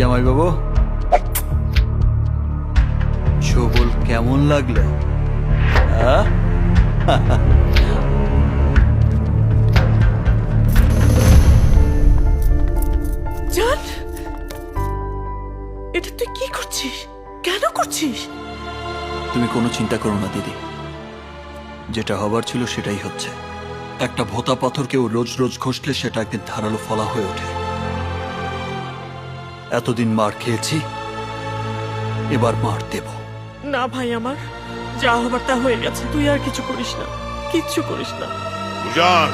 জামাই বাবু, ছবল কেমন লাগলো? হ্যাঁ, জান, এটা তুই কি করছিস? কেন করছিস? তুমি কোনো চিন্তা করো না দিদি, যেটা হবার ছিল সেটাই হচ্ছে। একটা ভোঁতা পাথরকেও রোজ রোজ ঘষলে সেটা একদিন ধারালো ফলা হয়ে ওঠে। এতদিন মার খেয়েছি, এবার মার দেব। না ভাই, আমার যা হবার তা হয়ে গেছে। তুই আর কিছু করিস না, কিচ্ছু করিস না। উজান